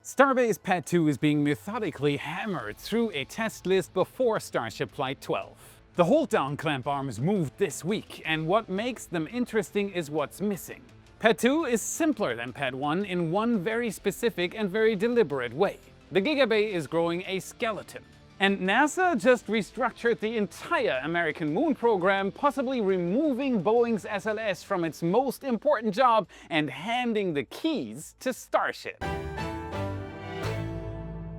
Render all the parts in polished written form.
Starbase Pad 2 is being methodically hammered through a test list before Starship Flight 12. The hold-down clamp arms moved this week, and what makes them interesting is what's missing. Pad 2 is simpler than Pad 1 in one very specific and very deliberate way. The Gigabay is growing a skeleton. And NASA just restructured the entire American moon program, possibly removing Boeing's SLS from its most important job and handing the keys to Starship.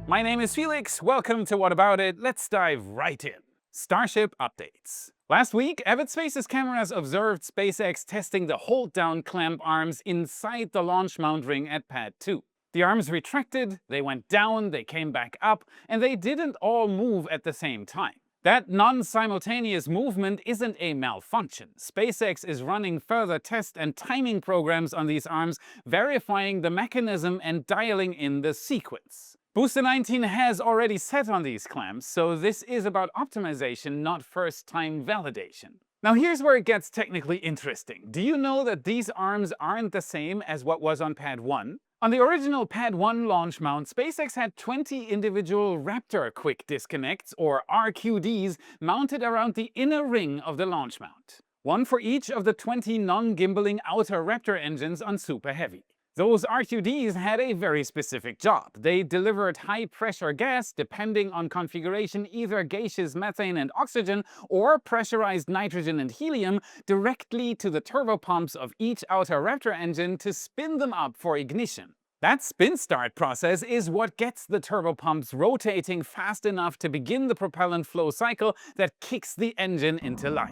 My name is Felix, welcome to What About It, let's dive right in. Starship updates. Last week, Avid Space's cameras observed SpaceX testing the hold-down clamp arms inside the launch mount ring at Pad 2. The arms retracted, they went down, they came back up, and they didn't all move at the same time. That non-simultaneous movement isn't a malfunction. SpaceX is running further test and timing programs on these arms, verifying the mechanism and dialing in the sequence. Booster 19 has already set on these clamps, so this is about optimization, not first-time validation. Now here's where it gets technically interesting. Do you know that these arms aren't the same as what was on Pad 1? On the original Pad 1 launch mount, SpaceX had 20 individual Raptor quick disconnects, or RQDs, mounted around the inner ring of the launch mount. One for each of the 20 non-gimbaling outer Raptor engines on Super Heavy. Those RQDs had a very specific job. They delivered high-pressure gas, depending on configuration, either gaseous methane and oxygen or pressurized nitrogen and helium, directly to the turbopumps of each outer Raptor engine to spin them up for ignition. That spin start process is what gets the turbopumps rotating fast enough to begin the propellant flow cycle that kicks the engine into life.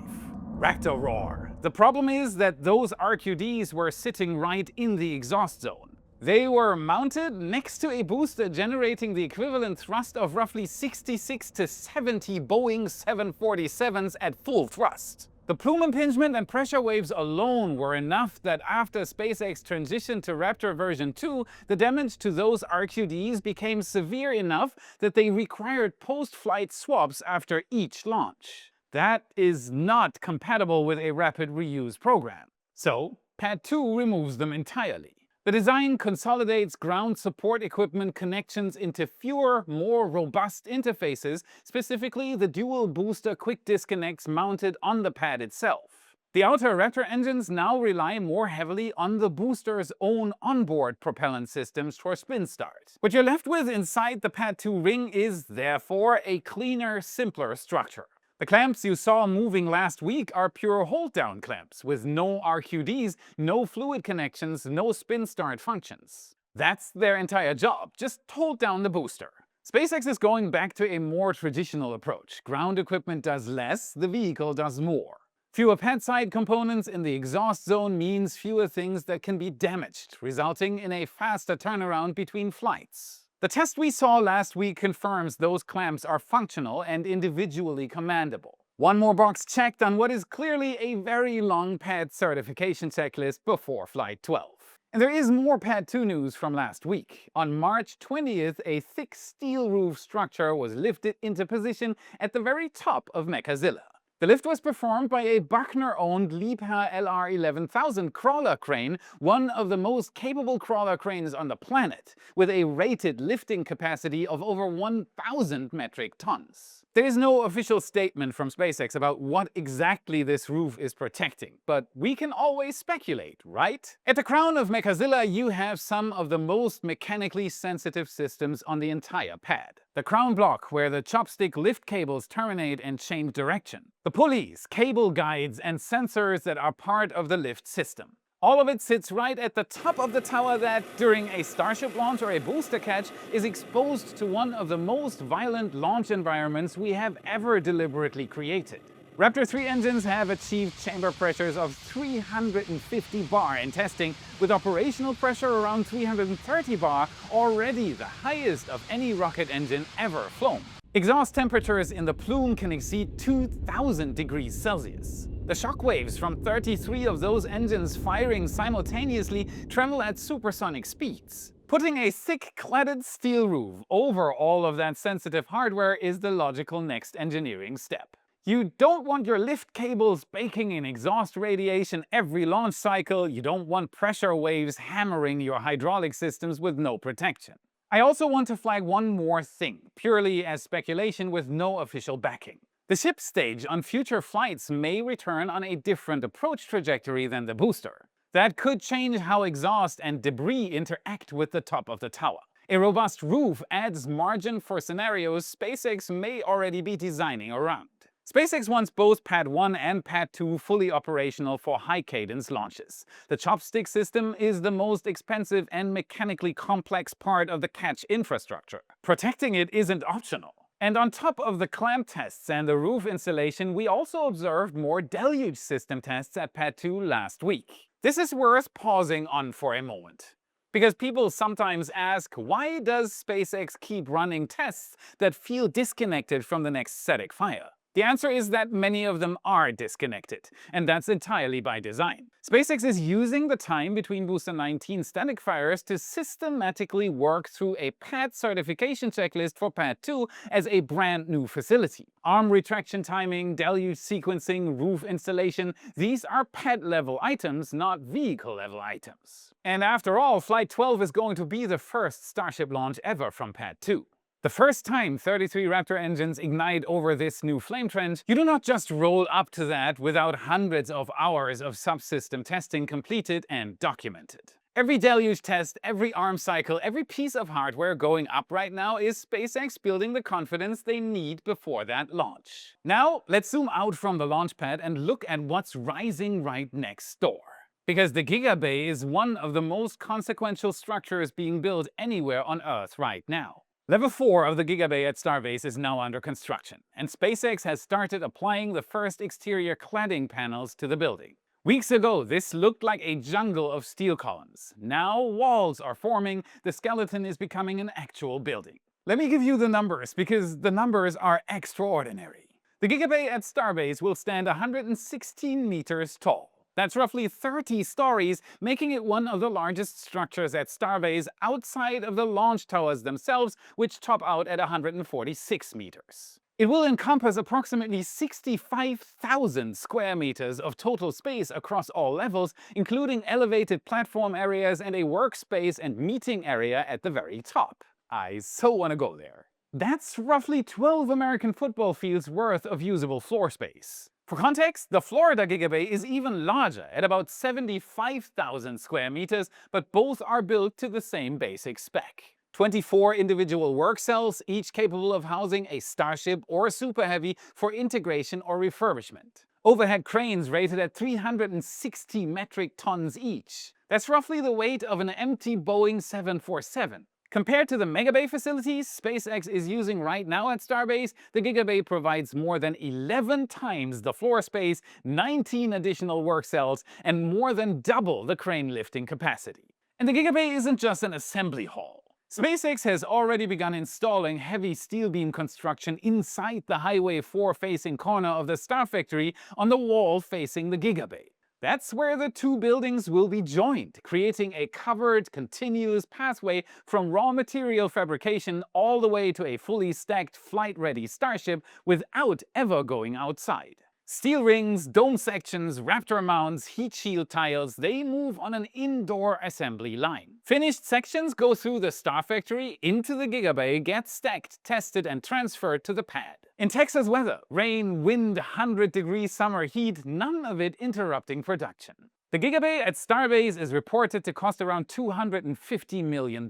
Raptor roar. The problem is that those RQDs were sitting right in the exhaust zone. They were mounted next to a booster generating the equivalent thrust of roughly 66 to 70 Boeing 747s at full thrust. The plume impingement and pressure waves alone were enough that after SpaceX transitioned to Raptor version 2, the damage to those RQDs became severe enough that they required post-flight swaps after each launch. That is not compatible with a rapid reuse program. So, Pad 2 removes them entirely. The design consolidates ground support equipment connections into fewer, more robust interfaces, specifically the dual booster quick disconnects mounted on the pad itself. The outer Raptor engines now rely more heavily on the booster's own onboard propellant systems for spin start. What you're left with inside the Pad 2 ring is, therefore, a cleaner, simpler structure. The clamps you saw moving last week are pure hold-down clamps, with no RQDs, no fluid connections, no spin start functions. That's their entire job, just hold down the booster. SpaceX is going back to a more traditional approach. Ground equipment does less, the vehicle does more. Fewer pad side components in the exhaust zone means fewer things that can be damaged, resulting in a faster turnaround between flights. The test we saw last week confirms those clamps are functional and individually commandable. One more box checked on what is clearly a very long pad certification checklist before Flight 12. And there is more Pad 2 news from last week. On March 20th, a thick steel roof structure was lifted into position at the very top of Mechazilla. The lift was performed by a Buckner-owned Liebherr LR11000 crawler crane, one of the most capable crawler cranes on the planet, with a rated lifting capacity of over 1,000 metric tons. There is no official statement from SpaceX about what exactly this roof is protecting, but we can always speculate, right? At the crown of Mechazilla, you have some of the most mechanically sensitive systems on the entire pad. The crown block, where the chopstick lift cables terminate and change direction. The pulleys, cable guides, and sensors that are part of the lift system. All of it sits right at the top of the tower that, during a Starship launch or a booster catch, is exposed to one of the most violent launch environments we have ever deliberately created. Raptor 3 engines have achieved chamber pressures of 350 bar in testing, with operational pressure around 330 bar, already the highest of any rocket engine ever flown. Exhaust temperatures in the plume can exceed 2,000 degrees Celsius. The shock waves from 33 of those engines firing simultaneously travel at supersonic speeds. Putting a thick cladded steel roof over all of that sensitive hardware is the logical next engineering step. You don't want your lift cables baking in exhaust radiation every launch cycle. You don't want pressure waves hammering your hydraulic systems with no protection. I also want to flag one more thing, purely as speculation with no official backing. The ship stage on future flights may return on a different approach trajectory than the booster. That could change how exhaust and debris interact with the top of the tower. A robust roof adds margin for scenarios SpaceX may already be designing around. SpaceX wants both Pad 1 and Pad 2 fully operational for high-cadence launches. The chopstick system is the most expensive and mechanically complex part of the catch infrastructure. Protecting it isn't optional. And on top of the clamp tests and the roof installation, we also observed more Deluge system tests at Pad 2 last week. This is worth pausing on for a moment. Because people sometimes ask, why does SpaceX keep running tests that feel disconnected from the next static fire? The answer is that many of them are disconnected, and that's entirely by design. SpaceX is using the time between Booster 19 static fires to systematically work through a pad certification checklist for Pad 2 as a brand new facility. Arm retraction timing, deluge sequencing, roof installation, these are pad-level items, not vehicle-level items. And after all, Flight 12 is going to be the first Starship launch ever from Pad 2. The first time 33 Raptor engines ignite over this new flame trend, you do not just roll up to that without hundreds of hours of subsystem testing completed and documented. Every deluge test, every arm cycle, every piece of hardware going up right now is SpaceX building the confidence they need before that launch. Now, let's zoom out from the launch pad and look at what's rising right next door. Because the Gigabay is one of the most consequential structures being built anywhere on Earth right now. Level 4 of the Gigabay at Starbase is now under construction, and SpaceX has started applying the first exterior cladding panels to the building. Weeks ago, this looked like a jungle of steel columns. Now walls are forming, the skeleton is becoming an actual building. Let me give you the numbers, because the numbers are extraordinary. The Gigabay at Starbase will stand 116 meters tall. That's roughly 30 stories, making it one of the largest structures at Starbase outside of the launch towers themselves, which top out at 146 meters. It will encompass approximately 65,000 square meters of total space across all levels, including elevated platform areas and a workspace and meeting area at the very top. I so want to go there. That's roughly 12 American football fields worth of usable floor space. For context, the Florida Gigabay is even larger at about 75,000 square meters, but both are built to the same basic spec. 24 individual work cells, each capable of housing a Starship or Super Heavy for integration or refurbishment. Overhead cranes rated at 360 metric tons each. That's roughly the weight of an empty Boeing 747. Compared to the Megabay facilities SpaceX is using right now at Starbase, the Gigabay provides more than 11 times the floor space, 19 additional work cells, and more than double the crane lifting capacity. And the Gigabay isn't just an assembly hall. SpaceX has already begun installing heavy steel beam construction inside the Highway 4 facing corner of the Star Factory on the wall facing the Gigabay. That's where the two buildings will be joined, creating a covered, continuous pathway from raw material fabrication all the way to a fully stacked, flight-ready Starship without ever going outside. Steel rings, dome sections, Raptor mounts, heat shield tiles, they move on an indoor assembly line. Finished sections go through the Star Factory into the Gigabay, get stacked, tested, and transferred to the pad. In Texas weather, rain, wind, 100-degree summer heat, none of it interrupting production. The Gigabay at Starbase is reported to cost around $250 million,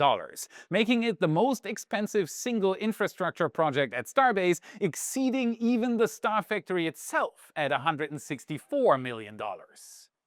making it the most expensive single infrastructure project at Starbase, exceeding even the Star Factory itself at $164 million.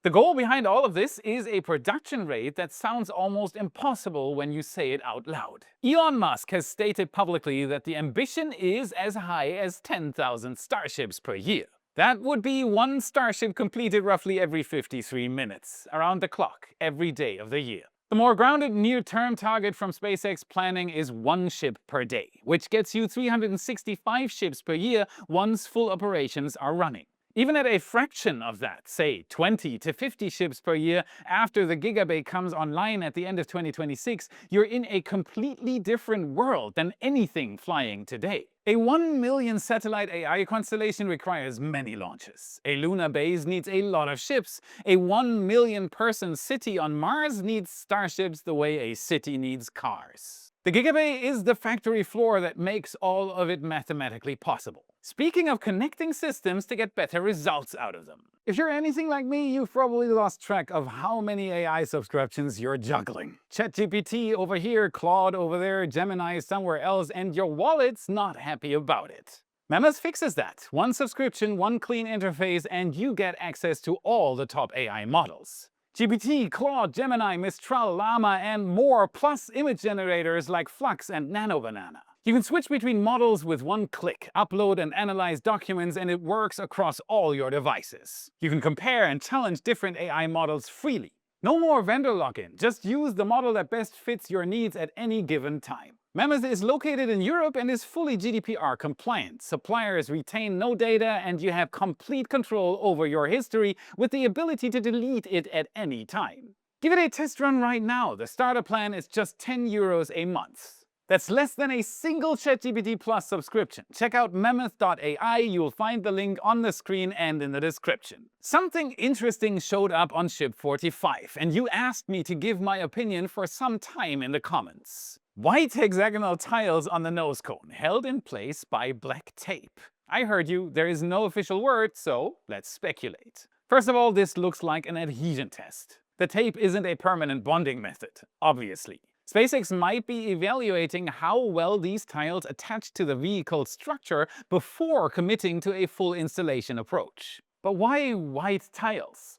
The goal behind all of this is a production rate that sounds almost impossible when you say it out loud. Elon Musk has stated publicly that the ambition is as high as 10,000 Starships per year. That would be one Starship completed roughly every 53 minutes, around the clock, every day of the year. The more grounded near-term target from SpaceX planning is one ship per day, which gets you 365 ships per year once full operations are running. Even at a fraction of that, say 20 to 50 ships per year after the Gigabay comes online at the end of 2026, you're in a completely different world than anything flying today. A 1 million satellite AI constellation requires many launches. A lunar base needs a lot of ships. A 1 million person city on Mars needs starships the way a city needs cars. The Gigabay is the factory floor that makes all of it mathematically possible. Speaking of connecting systems to get better results out of them. If you're anything like me, you've probably lost track of how many AI subscriptions you're juggling. ChatGPT over here, Claude over there, Gemini somewhere else, and your wallet's not happy about it. Mammoth fixes that. One subscription, one clean interface, and you get access to all the top AI models. GPT, Claude, Gemini, Mistral, Llama, and more, plus image generators like Flux and NanoBanana. You can switch between models with one click, upload and analyze documents, and it works across all your devices. You can compare and challenge different AI models freely. No more vendor lock-in, just use the model that best fits your needs at any given time. Mammoth is located in Europe and is fully GDPR compliant. Suppliers retain no data and you have complete control over your history with the ability to delete it at any time. Give it a test run right now. The starter plan is just €10 a month. That's less than a single ChatGPT Plus subscription. Check out Mammoth.ai, you'll find the link on the screen and in the description. Something interesting showed up on Ship 45, and you asked me to give my opinion for some time in the comments. White hexagonal tiles on the nose cone, held in place by black tape. I heard you, there is no official word, so let's speculate. First of all, this looks like an adhesion test. The tape isn't a permanent bonding method, obviously. SpaceX might be evaluating how well these tiles attach to the vehicle's structure before committing to a full installation approach. But why white tiles?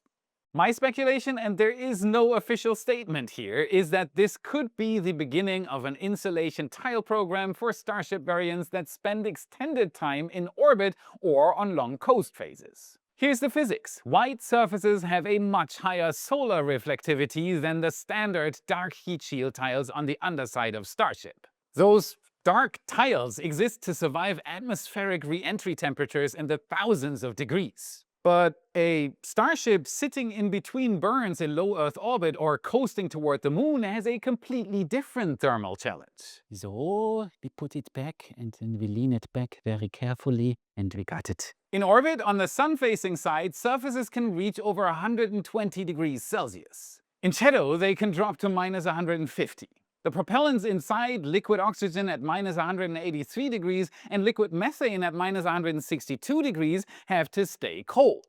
My speculation, and there is no official statement here, is that this could be the beginning of an insulation tile program for Starship variants that spend extended time in orbit or on long coast phases. Here's the physics. White surfaces have a much higher solar reflectivity than the standard dark heat shield tiles on the underside of Starship. Those dark tiles exist to survive atmospheric re-entry temperatures in the thousands of degrees. But a Starship sitting in between burns in low Earth orbit or coasting toward the moon has a completely different thermal challenge. So, we put it back and then we lean it back very carefully and we got it. In orbit, on the sun-facing side, surfaces can reach over 120 degrees Celsius. In shadow, they can drop to minus 150. The propellants inside, liquid oxygen at minus 183 degrees and liquid methane at minus 162 degrees, have to stay cold.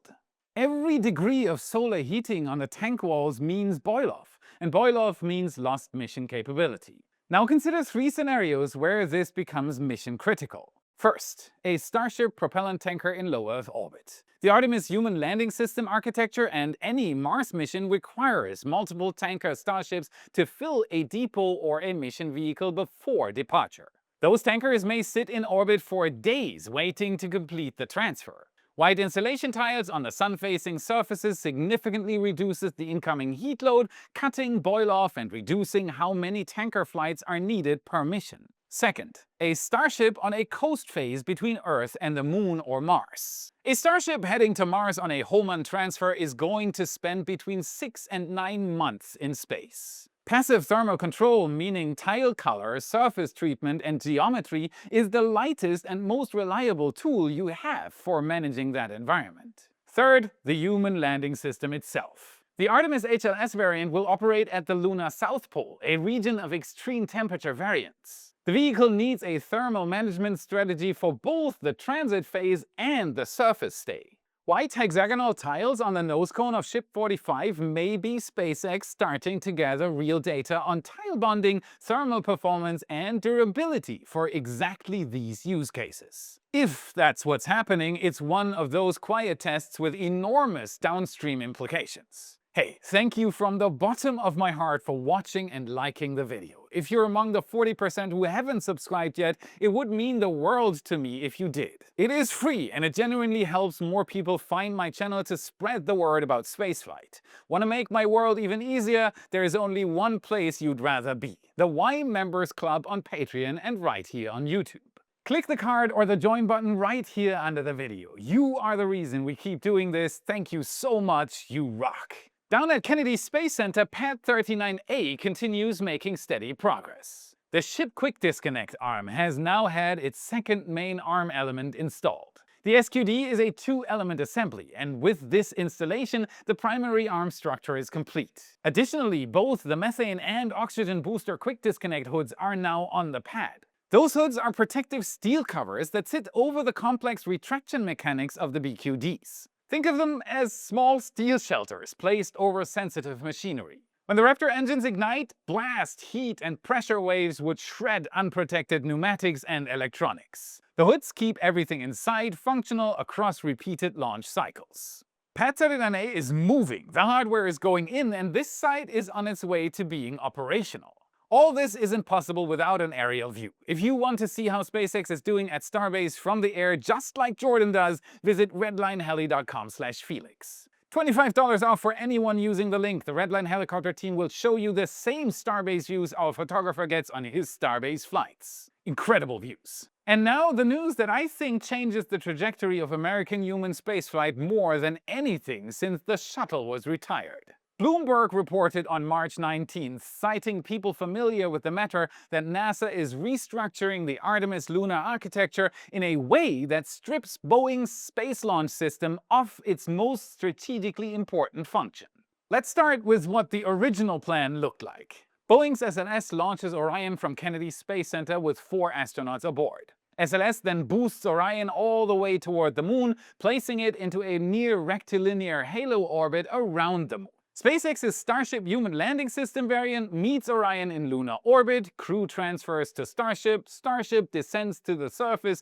Every degree of solar heating on the tank walls means boil-off, and boil-off means lost mission capability. Now consider 3 scenarios where this becomes mission critical. First, a Starship propellant tanker in low Earth orbit. The Artemis human landing system architecture and any Mars mission requires multiple tanker starships to fill a depot or a mission vehicle before departure. Those tankers may sit in orbit for days waiting to complete the transfer. White insulation tiles on the sun-facing surfaces significantly reduces the incoming heat load, cutting boil-off and reducing how many tanker flights are needed per mission. Second, a Starship on a coast phase between Earth and the Moon or Mars. A Starship heading to Mars on a Hohmann transfer is going to spend between 6 and 9 months in space. Passive thermal control, meaning tile color, surface treatment, and geometry, is the lightest and most reliable tool you have for managing that environment. Third, the human landing system itself. The Artemis HLS variant will operate at the lunar South Pole, a region of extreme temperature variance. The vehicle needs a thermal management strategy for both the transit phase and the surface stay. White hexagonal tiles on the nose cone of Ship 45 may be SpaceX starting to gather real data on tile bonding, thermal performance, and durability for exactly these use cases. If that's what's happening, it's one of those quiet tests with enormous downstream implications. Hey, thank you from the bottom of my heart for watching and liking the video. If you're among the 40% who haven't subscribed yet, it would mean the world to me if you did. It is free and it genuinely helps more people find my channel to spread the word about spaceflight. Want to make my world even easier? There is only one place you'd rather be. The Y Members Club on Patreon and right here on YouTube. Click the card or the join button right here under the video. You are the reason we keep doing this. Thank you so much. You rock. Down at Kennedy Space Center, Pad 39A continues making steady progress. The ship quick disconnect arm has now had its second main arm element installed. The SQD is a two-element assembly, and with this installation, the primary arm structure is complete. Additionally, both the methane and oxygen booster quick disconnect hoods are now on the pad. Those hoods are protective steel covers that sit over the complex retraction mechanics of the BQDs. Think of them as small steel shelters placed over sensitive machinery. When the Raptor engines ignite, blast, heat, and pressure waves would shred unprotected pneumatics and electronics. The hoods keep everything inside functional across repeated launch cycles. Pad 39A is moving, the hardware is going in, and this site is on its way to being operational. All this isn't possible without an aerial view. If you want to see how SpaceX is doing at Starbase from the air just like Jordan does, visit redlineheli.com/Felix. $25 off for anyone using the link. The Redline helicopter team will show you the same Starbase views our photographer gets on his Starbase flights. Incredible views. And now the news that I think changes the trajectory of American human spaceflight more than anything since the shuttle was retired. Bloomberg reported on March 19th, citing people familiar with the matter, that NASA is restructuring the Artemis lunar architecture in a way that strips Boeing's space launch system of its most strategically important function. Let's start with what the original plan looked like. Boeing's SLS launches Orion from Kennedy Space Center with 4 astronauts aboard. SLS then boosts Orion all the way toward the moon, placing it into a near rectilinear halo orbit around the moon. SpaceX's Starship human landing system variant meets Orion in lunar orbit, crew transfers to Starship, Starship descends to the surface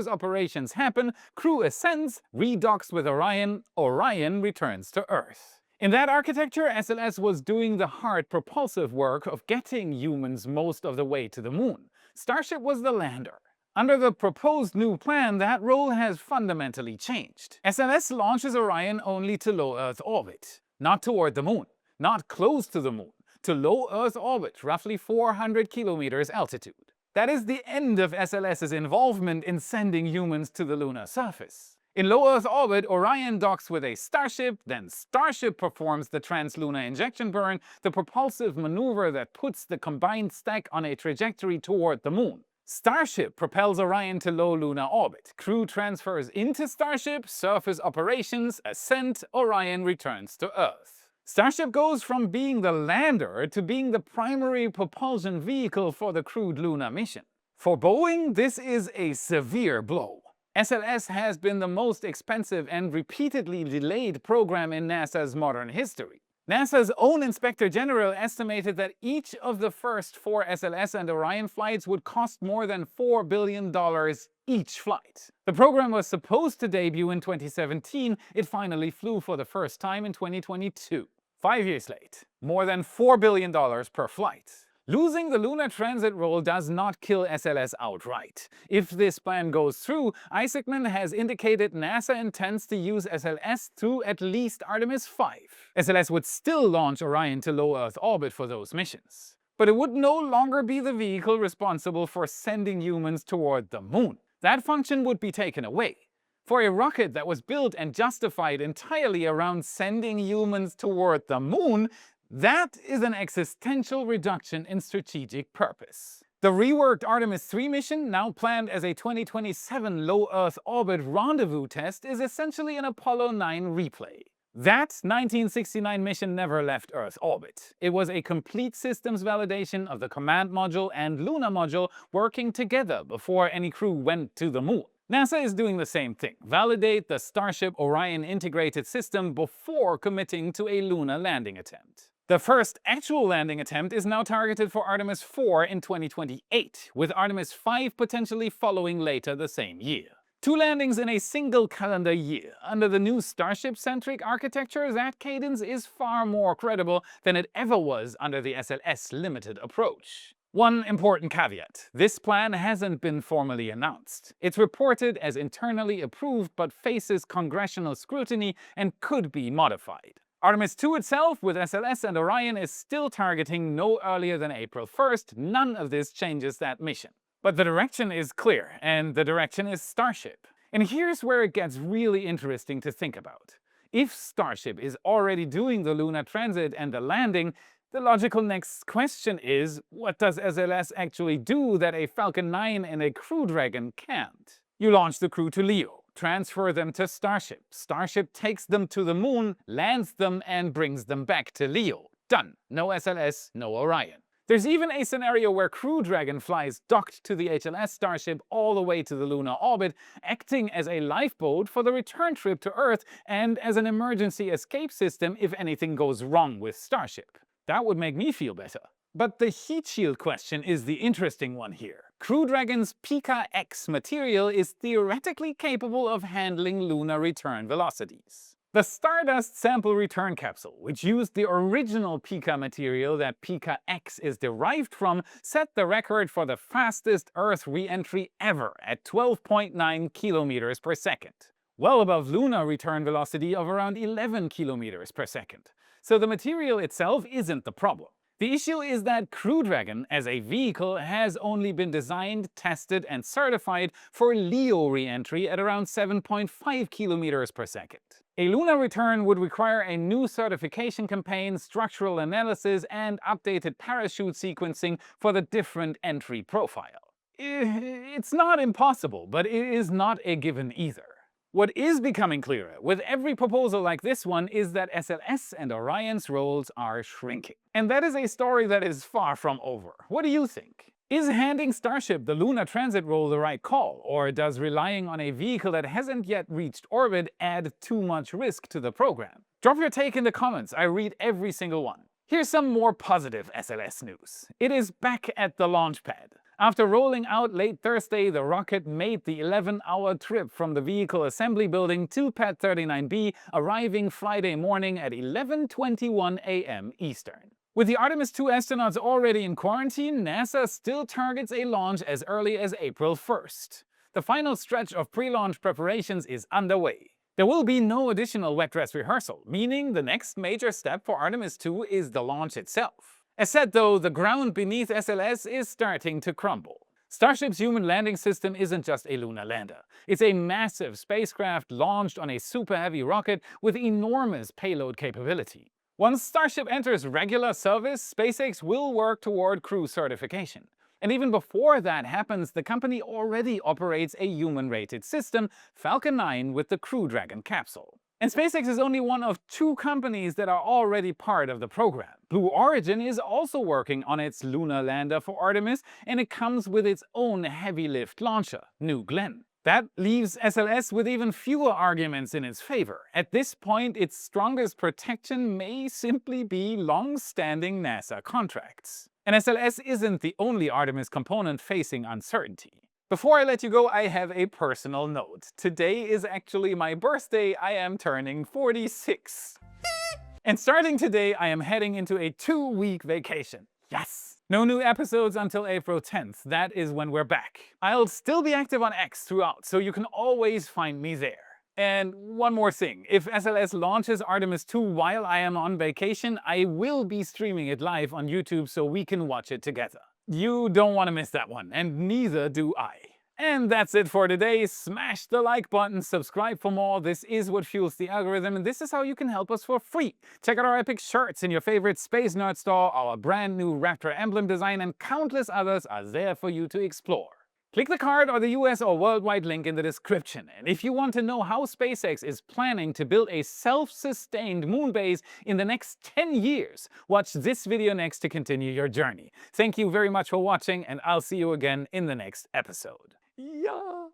operations happen, crew ascends, redocks with Orion, Orion returns to Earth. In that architecture, SLS was doing the hard propulsive work of getting humans most of the way to the moon. Starship was the lander. Under the proposed new plan, that role has fundamentally changed. SLS launches Orion only to low Earth orbit. Not toward the moon, not close to the moon, to low Earth orbit, roughly 400 kilometers altitude. That is the end of SLS's involvement in sending humans to the lunar surface. In low Earth orbit, Orion docks with a Starship, then Starship performs the translunar injection burn, the propulsive maneuver that puts the combined stack on a trajectory toward the moon. Starship propels Orion to low lunar orbit. Crew transfers into Starship, surface operations, ascent, Orion returns to Earth. Starship goes from being the lander to being the primary propulsion vehicle for the crewed lunar mission. For Boeing, this is a severe blow. SLS has been the most expensive and repeatedly delayed program in NASA's modern history. NASA's own Inspector General estimated that each of the first 4 SLS and Orion flights would cost more than $4 billion each flight. The program was supposed to debut in 2017, it finally flew for the first time in 2022. 5 years late, more than $4 billion per flight. Losing the lunar transit role does not kill SLS outright. If this plan goes through, Isaacman has indicated NASA intends to use SLS through at least Artemis 5. SLS would still launch Orion to low Earth orbit for those missions. But it would no longer be the vehicle responsible for sending humans toward the moon. That function would be taken away. For a rocket that was built and justified entirely around sending humans toward the moon, that is an existential reduction in strategic purpose. The reworked Artemis 3 mission, now planned as a 2027 low Earth orbit rendezvous test, is essentially an Apollo 9 replay. That 1969 mission never left Earth orbit. It was a complete systems validation of the command module and lunar module working together before any crew went to the moon. NASA is doing the same thing. Validate the Starship Orion integrated system before committing to a lunar landing attempt. The first actual landing attempt is now targeted for Artemis 4 in 2028, with Artemis 5 potentially following later the same year. 2 landings in a single calendar year. Under the new Starship-centric architecture, that cadence is far more credible than it ever was under the SLS limited approach. One important caveat: this plan hasn't been formally announced. It's reported as internally approved but faces congressional scrutiny and could be modified. Artemis 2 itself, with SLS and Orion, is still targeting no earlier than April 1st. None of this changes that mission. But the direction is clear, and the direction is Starship. And here's where it gets really interesting to think about. If Starship is already doing the lunar transit and the landing, the logical next question is, what does SLS actually do that a Falcon 9 and a Crew Dragon can't? You launch the crew to LEO. transfer them to Starship. Starship takes them to the moon, lands them, and brings them back to Leo. Done. No SLS, no Orion. There's even a scenario where Crew Dragon flies docked to the HLS Starship all the way to the lunar orbit, acting as a lifeboat for the return trip to Earth and as an emergency escape system if anything goes wrong with Starship. That would make me feel better. But the heat shield question is the interesting one here. Crew Dragon's Pika X material is theoretically capable of handling lunar return velocities. The Stardust sample return capsule, which used the original Pika material that Pika X is derived from, set the record for the fastest Earth re-entry ever at 12.9 kilometers per second. Well above lunar return velocity of around 11 kilometers per second. So the material itself isn't the problem. The issue is that Crew Dragon, as a vehicle, has only been designed, tested, and certified for LEO re-entry at around 7.5 kilometers per second. A lunar return would require a new certification campaign, structural analysis, and updated parachute sequencing for the different entry profile. It's not impossible, but it is not a given either. What is becoming clearer with every proposal like this one is that SLS and Orion's roles are shrinking. And that is a story that is far from over. What do you think? Is handing Starship the lunar transit role the right call, or does relying on a vehicle that hasn't yet reached orbit add too much risk to the program? Drop your take in the comments, I read every single one. Here's some more positive SLS news. It is back at the launch pad. After rolling out late Thursday, the rocket made the 11-hour trip from the vehicle assembly building to Pad 39B, arriving Friday morning at 11:21 a.m. Eastern. With the Artemis II astronauts already in quarantine, NASA still targets a launch as early as April 1st. The final stretch of pre-launch preparations is underway. There will be no additional wet dress rehearsal, meaning the next major step for Artemis II is the launch itself. As said though, the ground beneath SLS is starting to crumble. Starship's human landing system isn't just a lunar lander. It's a massive spacecraft launched on a super heavy rocket with enormous payload capability. Once Starship enters regular service, SpaceX will work toward crew certification. And even before that happens, the company already operates a human-rated system, Falcon 9 with the Crew Dragon capsule. And SpaceX is only one of 2 companies that are already part of the program. Blue Origin is also working on its lunar lander for Artemis, and it comes with its own heavy-lift launcher, New Glenn. That leaves SLS with even fewer arguments in its favor. At this point, its strongest protection may simply be long-standing NASA contracts. And SLS isn't the only Artemis component facing uncertainty. Before I let you go, I have a personal note. Today is actually my birthday. I am turning 46. And starting today, I am heading into a 2-week vacation. Yes! No new episodes until April 10th. That is when we're back. I'll still be active on X throughout, so you can always find me there. And one more thing, if SLS launches Artemis II while I am on vacation, I will be streaming it live on YouTube so we can watch it together. You don't want to miss that one, and neither do I. And that's it for today. Smash the like button, subscribe for more. This is what fuels the algorithm, and this is how you can help us for free. Check out our epic shirts in your favorite Space Nerd store. Our brand new Raptor emblem design and countless others are there for you to explore. Click the card or the US or worldwide link in the description. And if you want to know how SpaceX is planning to build a self-sustained moon base in the next 10 years, watch this video next to continue your journey. Thank you very much for watching, and I'll see you again in the next episode. Yeah.